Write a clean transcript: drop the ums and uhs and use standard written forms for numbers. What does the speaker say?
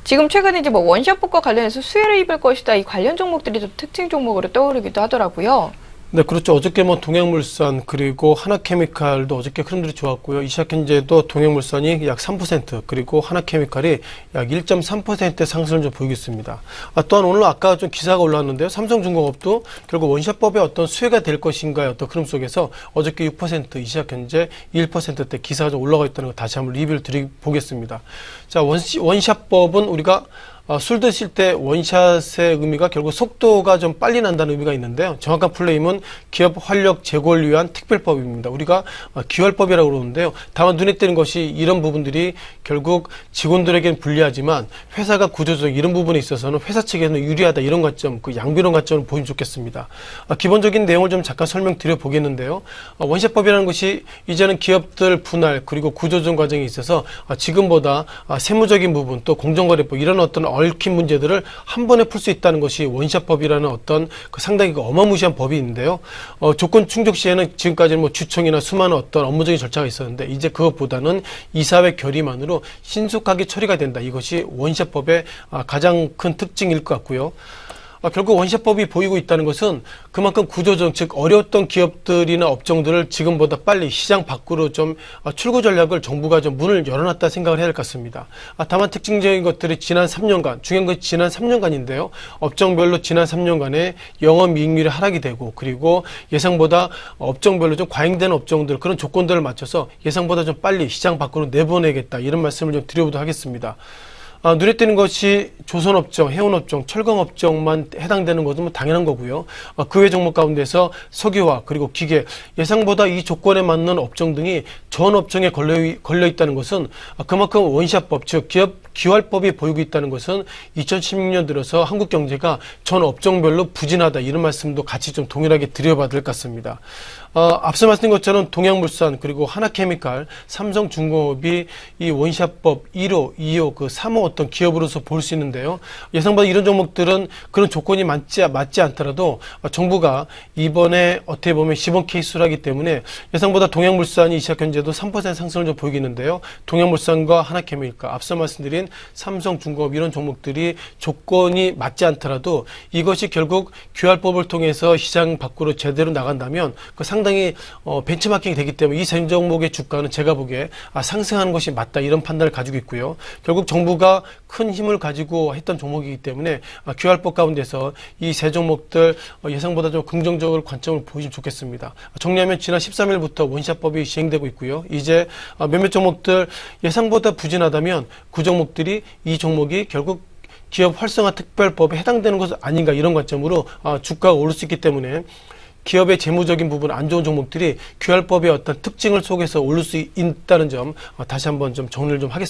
지금 최근에 이제 뭐 원샷법과 관련해서 수혜를 입을 것이다. 이 관련 종목들이 좀 특징 종목으로 떠오르기도 하더라고요. 네, 그렇죠. 어저께 뭐 동양물산 그리고 하나케미칼도 어저께 흐름들이 좋았고요. 이 시각 현재도 동양물산이 약 3% 그리고 하나케미칼이 약 1.3% 상승을 좀 보이고 있습니다. 또한 오늘 아까 좀 기사가 올라왔는데요. 삼성중공업도 결국 원샷법의 어떤 수혜가 될 것인가의 어떤 흐름 속에서 어저께 6%, 이 시각 현재 1%대 기사가 좀 올라가 있다는 거 다시 한번 리뷰를 드려보겠습니다. 자, 원샷법은 우리가 술 드실 때 원샷의 의미가 결국 속도가 좀 빨리 난다는 의미가 있는데요. 정확한 플레임은 기업 활력 제고를 위한 특별법입니다. 우리가 기활법이라고 그러는데요. 다만 눈에 띄는 것이 이런 부분들이 결국 직원들에게는 불리하지만 회사가 구조적 이런 부분에 있어서는 회사 측에는 유리하다 이런 관점, 그 양비론 관점을 보이면 좋겠습니다. 기본적인 내용을 좀 잠깐 설명드려 보겠는데요. 원샷법이라는 것이 이제는 기업들 분할 그리고 구조조정 과정에 있어서 지금보다 세무적인 부분 또 공정거래법 이런 어떤 얽힌 문제들을 한 번에 풀 수 있다는 것이 원샷법이라는 어떤 상당히 어마무시한 법이 있는데요. 조건 충족 시에는 지금까지는 뭐 주청이나 수많은 어떤 업무적인 절차가 있었는데 이제 그것보다는 이사회 결의만으로 신속하게 처리가 된다. 이것이 원샷법의 가장 큰 특징일 것 같고요. 결국 원샷법이 보이고 있다는 것은 그만큼 구조조정, 즉 어려웠던 기업들이나 업종들을 지금보다 빨리 시장 밖으로 좀 출구 전략을 정부가 좀 문을 열어놨다 생각을 해야 될 것 같습니다. 다만 특징적인 것들이 지난 3년간, 중요한 것이 지난 3년간인데요. 업종별로 지난 3년간의 영업이익률이 하락이 되고 그리고 예상보다 업종별로 좀 과잉된 업종들 그런 조건들을 맞춰서 예상보다 좀 빨리 시장 밖으로 내보내겠다 이런 말씀을 좀 드려보도록 하겠습니다. 눈에 띄는 것이 조선업종, 해운업종, 철강업종만 해당되는 것은 뭐 당연한 거고요. 그 외 종목 가운데서 석유화 그리고 기계, 예상보다 이 조건에 맞는 업종 등이 전 업종에 걸려 있다는 것은 그만큼 원샷법, 즉 기활법이 보이고 있다는 것은 2016년 들어서 한국 경제가 전 업종별로 부진하다 이런 말씀도 같이 좀 동일하게 드려봐야 될 것 같습니다. 앞서 말씀드린 것처럼 동양물산 그리고 하나케미칼, 삼성중공업이 이 원샷법 1호, 2호, 그 3호 어떤 기업으로서 볼 수 있는데요. 예상보다 이런 종목들은 그런 조건이 맞지 않더라도 정부가 이번에 어떻게 보면 시범 케이스를 하기 때문에 예상보다 동양물산이 이 시각 현재도 3% 상승을 좀 보이겠는데요. 동양물산과 하나케미칼, 앞서 말씀드린 삼성중공업 이런 종목들이 조건이 맞지 않더라도 이것이 결국 기활법을 통해서 시장 밖으로 제대로 나간다면 그 상당히 벤치마킹이 되기 때문에 이 세 종목의 주가는 제가 보기에 상승하는 것이 맞다 이런 판단을 가지고 있고요. 결국 정부가 큰 힘을 가지고 했던 종목이기 때문에 기활법 가운데서 이 세 종목들 예상보다 좀 긍정적으로 관점을 보이시면 좋겠습니다. 정리하면 지난 13일부터 원샷법이 시행되고 있고요. 이제 몇몇 종목들 예상보다 부진하다면 그 종목들이 이 종목이 결국 기업 활성화 특별법에 해당되는 것은 아닌가 이런 관점으로 주가가 오를 수 있기 때문에 기업의 재무적인 부분 안 좋은 종목들이 기활법의 어떤 특징을 속에서 오를 수 있다는 점 다시 한번 좀 정리를 좀 하겠습니다.